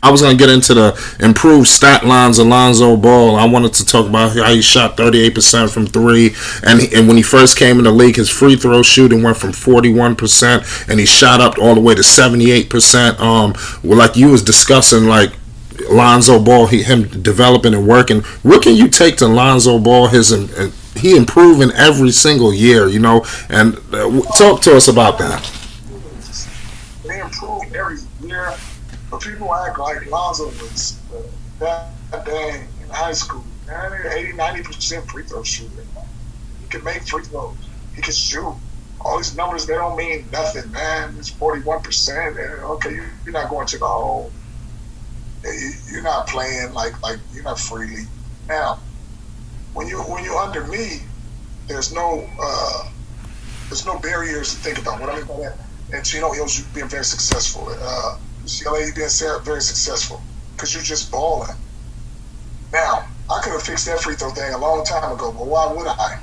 I was going to get into the improved stat lines of Lonzo Ball. I wanted to talk about how he shot 38% from three. And when he first came in the league, his free throw shooting went from 41%, and he shot up all the way to 78%. Well, like you was discussing, like, Lonzo Ball, him developing and working. What can you take to Lonzo Ball? He improving every single year, and talk to us about that. They improve every year, but people act like Lonzo was that dang in high school. 80-90% free throw shooter. He can make free throws. He can shoot. All these numbers, they don't mean nothing, man. It's 41%. Okay, you're not going to the hole. You're not playing like you're not freely. Now, when you're under me, there's no barriers to think about. What I mean by that, and you being very successful. UCLA, you being very successful because you're just balling. Now, I could have fixed that free throw thing a long time ago, but why would I?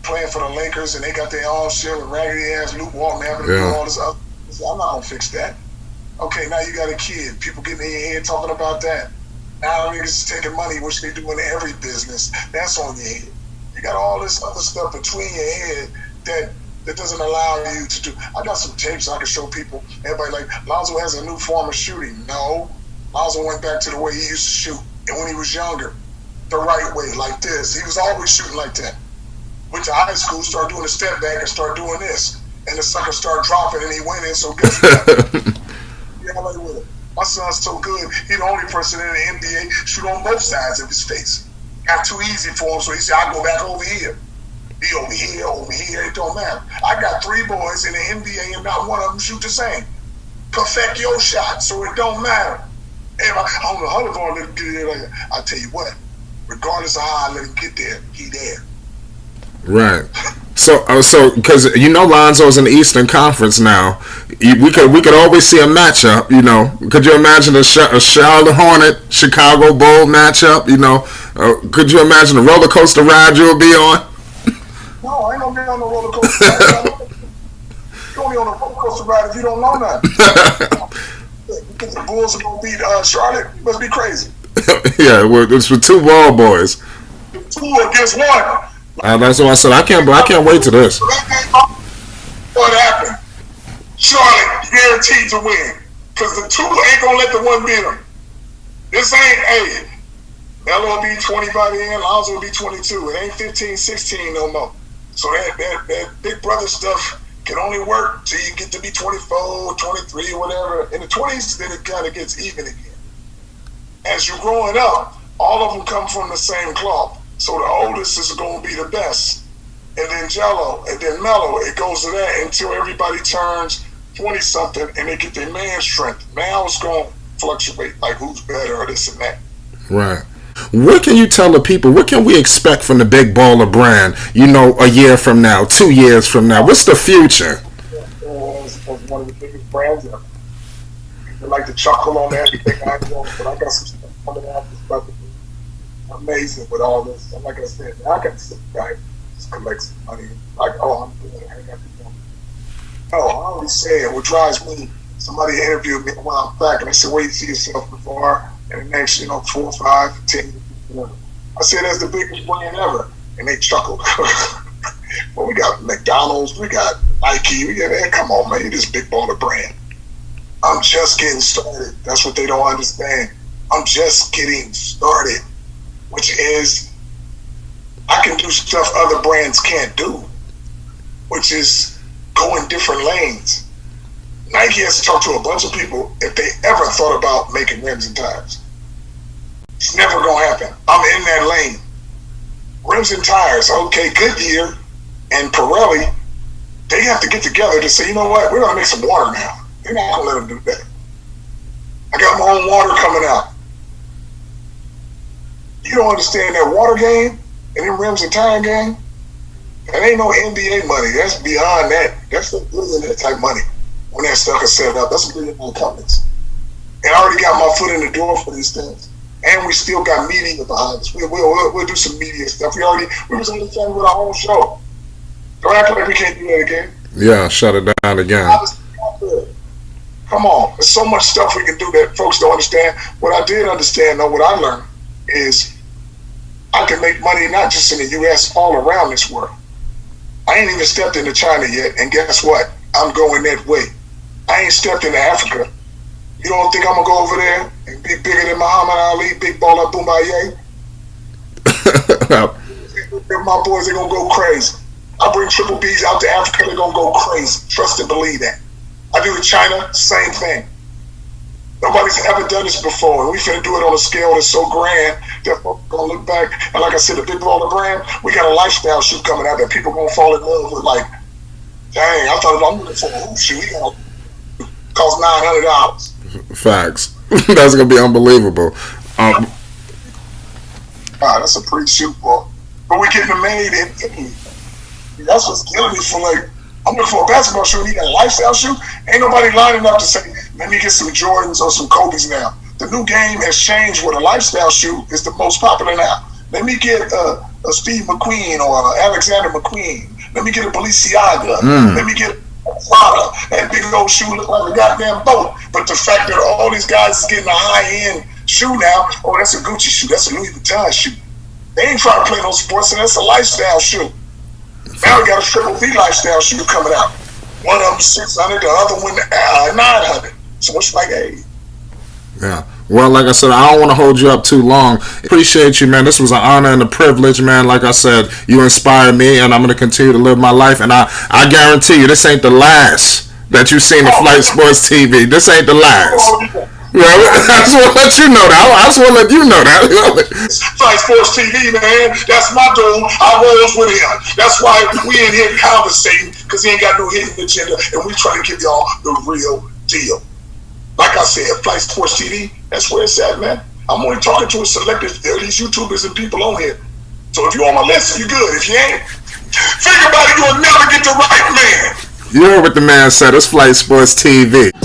Playing for the Lakers and they got their own shit with raggedy ass Luke Walton having to do all this other. I'm not gonna fix that. Okay, now you got a kid. People getting in your head talking about that. Now niggas taking money, which they do in every business. That's on your head. You got all this other stuff between your head that doesn't allow you to do. I got some tapes I can show people. Everybody like, Lonzo has a new form of shooting. No. Lonzo went back to the way he used to shoot. And when he was younger, the right way, like this. He was always shooting like that. Went to high school, started doing a step back and started doing this. And the sucker started dropping and he went in, so guess what? With it. My son's so good, he's the only person in the NBA shoot on both sides of his face. Got too easy for him, so he said, I'll go back over here. Be over here, it don't matter. I got 3 boys in the NBA and not one of them shoot the same. Perfect your shot, so it don't matter. And I don't know how the ball let him get there. I tell you what, regardless of how I let him get there, he there. Right. So because Lonzo's in the Eastern Conference now, we could always see a matchup. Could you imagine a Charlotte Hornet Chicago Bull matchup? Could you imagine the roller coaster ride you'll be on? No, I ain't gonna be on the roller coaster ride. You gonna be on the roller coaster ride if you don't know nothing. Because the Bulls are gonna beat Charlotte. You must be crazy. Yeah, it's for 2 ball boys. 2 against 1. That's what I said. I can't wait to this. What happened? Charlotte guaranteed to win because the 2 ain't gonna let the 1 beat them. This ain't Melo will be 20 by the end. Lonzo will be 22. It ain't 15, 16 no more. So that big brother stuff can only work till you get to be 24, 23, whatever. In the 20s, then it kind of gets even again. As you're growing up, all of them come from the same cloth. So the oldest is going to be the best. And then Jello, and then Mello, it goes to that until everybody turns 20-something and they get their man strength. Now it's going to fluctuate, like who's better or this and that. Right. What can you tell the people? What can we expect from the Big Baller brand, a year from now, 2 years from now? What's the future? It's one of the biggest brands ever. People like to chuckle on everything I want, but I got some stuff coming out that's about to be amazing with all this. And like I said, I can sit back, just collect some money. Like, I'm good. I ain't got to do it. No, I always say what drives me. Somebody interviewed me when I'm back, and they said, "Where you see yourself before?" And the next, 4, 5, 10 years. I said, "That's the biggest brand ever," and they chuckled. Well, we got McDonald's, we got Nike. Come on, man, you're this Big Baller brand. I'm just getting started. That's what they don't understand. I'm just getting started. Which is, I can do stuff other brands can't do, which is go in different lanes. Nike has to talk to a bunch of people if they ever thought about making rims and tires. It's never going to happen. I'm in that lane. Rims and tires, okay, Goodyear and Pirelli, they have to get together to say, you know what, we're going to make some water now. They're not going to let them do that. I got my own water coming out. You don't understand that water game and them rims and tire game? That ain't no NBA money. That's beyond that. That's the billionaire type money. When that stuff is set up, that's a billionaire companies. And I already got my foot in the door for these things. And we still got media behind us. We'll do some media stuff. We was on the phone with our own show. Don't act like we can't do that again. Yeah, shut it down again. Come on, there's so much stuff we can do that folks don't understand. What I did understand, though, what I learned is I can make money not just in the U.S., all around this world. I ain't even stepped into China yet, and guess what? I'm going that way. I ain't stepped into Africa. You don't think I'm gonna go over there and be bigger than Muhammad Ali, big baller, Boombaye? My boys, they're gonna go crazy. I bring Triple B's out to Africa, they're gonna go crazy. Trust and believe that. I do with China, same thing. Nobody's ever done this before, and we finna do it on a scale that's so grand that folks gonna look back. And like I said, the big baller brand, we got a lifestyle shoe coming out that people gonna fall in love with. Like, dang, I thought I'm looking for a hoop shoe. He gonna cost $900. Facts. That's gonna be unbelievable. Wow, that's a pretty shoe, boy. But we getting them made in Italy. That's what's killing me. For like, I'm looking for a basketball shoe. He got a lifestyle shoe. Ain't nobody lining up to say, let me get some Jordans or some Kobe's now. The new game has changed where the lifestyle shoe is the most popular now. Let me get a Steve McQueen or Alexander McQueen. Let me get a Balenciaga. Let me get a Prada. That big old shoe look like a goddamn boat. But the fact that all these guys is getting a high-end shoe now, oh, that's a Gucci shoe. That's a Louis Vuitton shoe. They ain't trying to play no sports, and that's a lifestyle shoe. Now we got a Triple B lifestyle shoe coming out. One of them 600, the other one 900. So it's like, hey. Yeah. Well, like I said, I don't want to hold you up too long. Appreciate you, man. This was an honor and a privilege, man. Like I said, you inspired me, and I'm going to continue to live my life. And I guarantee you, this ain't the last that you've seen on Flight Sports TV. This ain't the last. Yeah, I just want to let you know that. I just want to let you know that. Flight Sports TV, man. That's my dude. I rolls with him. That's why we in here conversating, because he ain't got no hidden agenda, and we trying to give y'all the real deal. Like I said, Flight Sports TV, that's where it's at, man. I'm only talking to a selective these YouTubers and people on here. So if you on my list, you good. If you ain't, think about it, you'll never get the right man. You heard what the man said. It's Flight Sports TV.